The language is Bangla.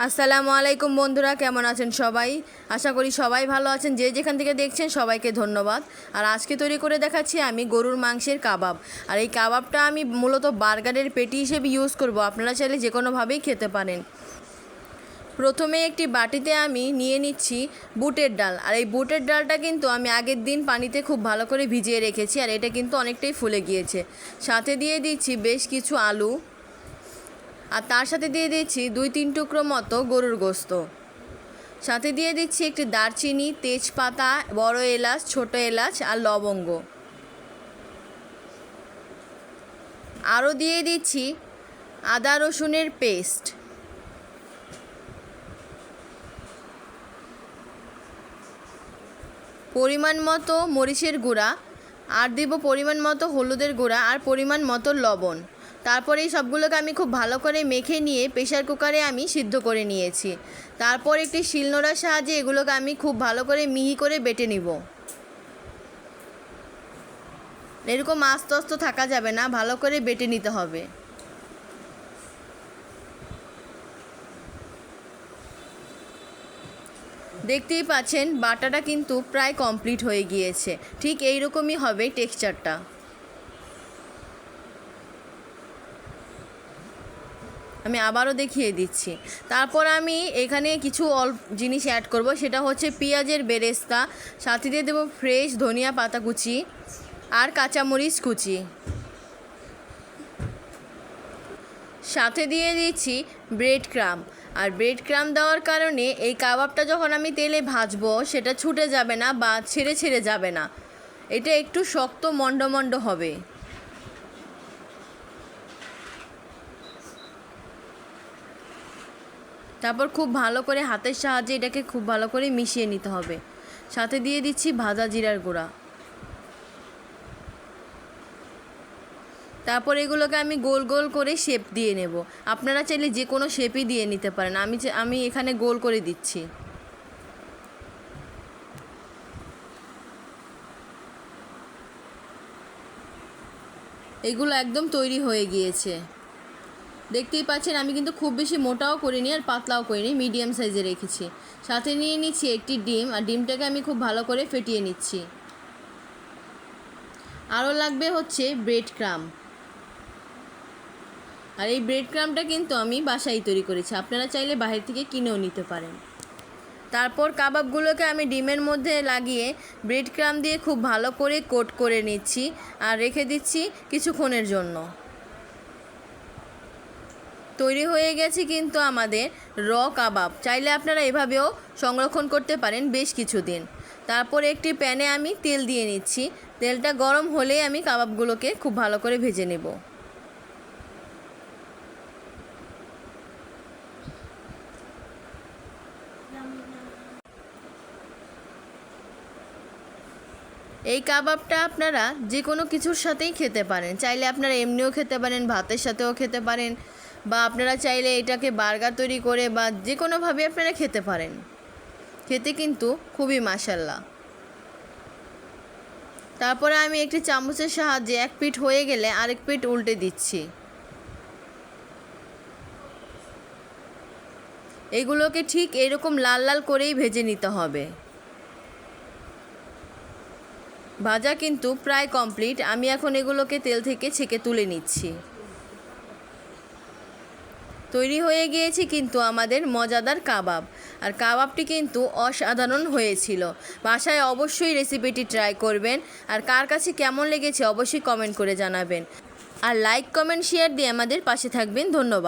আসসালামু আলাইকুম বন্ধুরা, কেমন আছেন সবাই? আশা করি সবাই ভালো আছেন। যে যেখান থেকে দেখছেন সবাইকে ধন্যবাদ। আর আজকে তৈরি করে দেখাচ্ছি আমি গরুর মাংসের কাবাব। আর এই কাবাবটা আমি মূলত বার্গারের পেটি হিসেবে ইউজ করব। আপনারা চাইলে যে কোনোভাবেই খেতে পারেন। প্রথমে একটি বাটিতে আমি নিয়ে নিচ্ছি বুটের ডাল। আর এই বুটের ডালটা কিন্তু আমি আগের দিন পানিতে খুব ভালো করে ভিজিয়ে রেখেছি, আর এটা কিন্তু অনেকটাই ফুলে গিয়েছে। সাথে দিয়ে দিচ্ছি বেশ কিছু আলু, আর তার সাথে দিয়ে দিচ্ছি 2-3 টুকরো মতো গরুর গোস্ত। সাথে দিয়ে দিচ্ছি একটি দারচিনি, তেজপাতা, বড় এলাচ, ছোট এলাচ আর লবঙ্গ। আরও দিয়ে দিচ্ছি আদা রসুনের পেস্ট। পরিমাণ মতো মরিচের গুঁড়া, আর দেব পরিমাণ মতো হলুদের গুঁড়া, আর পরিমাণ মতো লবণ। তারপরে এই সবগুলোকে আমি খুব ভালো করে মেখে নিয়ে প্রেসার কুকারে আমি সিদ্ধ করে নিয়েছি। তারপর একটি শিলনোড়ার সাহায্যে এগুলোকে আমি খুব ভালো করে মিহি করে বেটে নিব। এরকম আস্তে আস্তে থাকা যাবে না, ভালো করে বেটে নিতে হবে। দেখতেই পাচ্ছেন বাটাটা কিন্তু প্রায় কমপ্লিট হয়ে গিয়েছে। ঠিক এই রকমই হবে টেক্সচারটা। আমি আবারও দেখিয়ে দিচ্ছি। তারপর আমি এখানে কিছু জিনিস অ্যাড করব, সেটা হচ্ছে পেঁয়াজের বেরেস্তা, সাথে দিয়ে দেবো ফ্রেশ ধনিয়া পাতা কুচি আর কাঁচামরিচ কুচি। সাথে দিয়ে দিচ্ছি ব্রেড ক্রাম্ব। আর ব্রেড ক্রাম্ব দেওয়ার কারণে এই কাবাবটা যখন আমি তেলে ভাজবো সেটা ছুটে যাবে না বা ছেড়ে ছেড়ে যাবে না, এটা একটু শক্ত মন্ড মন্ড হবে। তারপর খুব ভালো করে হাতের সাহায্যে এটাকে খুব ভালো করে মিশিয়ে নিতে হবে। সাথে দিয়ে দিচ্ছি ভাজা জিরার গুঁড়া। তারপর এগুলোকে আমি গোল গোল করে শেপ দিয়ে নেব। আপনারা চাইলে যে কোনো শেপই দিয়ে নিতে পারেন, আমি এখানে গোল করে দিচ্ছি। এগুলো একদম তৈরি হয়ে গিয়েছে। দেখতেই পাচ্ছেন আমি কিন্তু খুব বেশি মোটাও করিনি আর পাতলাও করিনি, মিডিয়াম সাইজে রেখেছি। সাথে নিয়ে নিচ্ছি একটি ডিম, আর ডিমটাকে আমি খুব ভালো করে ফেটিয়ে নিচ্ছি। আরও লাগবে হচ্ছে ব্রেড ক্রাম্ব। আর এই ব্রেড ক্রাম্বটা কিন্তু আমি বাসায় তৈরি করেছি, আপনারা চাইলে বাইরে থেকে কিনেও নিতে পারেন। তারপর কাবাবগুলোকে আমি ডিমের মধ্যে লাগিয়ে ব্রেড ক্রাম্ব দিয়ে খুব ভালো করে কোট করে নিচ্ছি আর রেখে দিচ্ছি কিছুক্ষণের জন্য। তৈরি হয়ে গেছে কিন্তু আমাদের র কাবাব। চাইলে আপনারা এভাবেও সংরক্ষণ করতে পারেন বেশ কিছুদিন। তারপর একটি প্যানে আমি তেল দিয়ে নিচ্ছি। তেলটা গরম হলেই আমি কাবাবগুলোকে খুব ভালো করে ভেজে নেব। এই কাবাবটা আপনারা যে কোনো কিছুর সাথেই খেতে পারেন। চাইলে আপনারা এমনিও খেতে পারেন, ভাতের সাথেও খেতে পারেন, বা আপনারা চাইলে এটাকে বার্গার তৈরি করে বা যে কোনোভাবে আপনারা খেতে পারেন। খেতে কিন্তু খুবই মাশাআল্লাহ। তারপরে আমি একটি চামচের সাহায্যে এক পিঠ হয়ে গেলে আরেক পিঠ উল্টে দিচ্ছি। এগুলোকে ঠিক এরকম লাল লাল করেই ভেজে নিতে হবে। ভাজা কিন্তু প্রায় কমপ্লিট। আমি এখন এগুলোকে তেল থেকে ছেঁকে তুলে নিচ্ছি। তৈরি হয়ে গিয়েছে কিন্তু আমাদের মজাদার কাবাব। আর কাবাবটি কিন্তু অসাধারণ হয়েছিল। বাসায় অবশ্যই রেসিপিটি ট্রাই করবেন। আর কার কাছে কেমন লেগেছে অবশ্যই কমেন্ট করে জানাবেন। আর লাইক, কমেন্ট, শেয়ার দিয়ে আমাদের পাশে থাকবেন। ধন্যবাদ।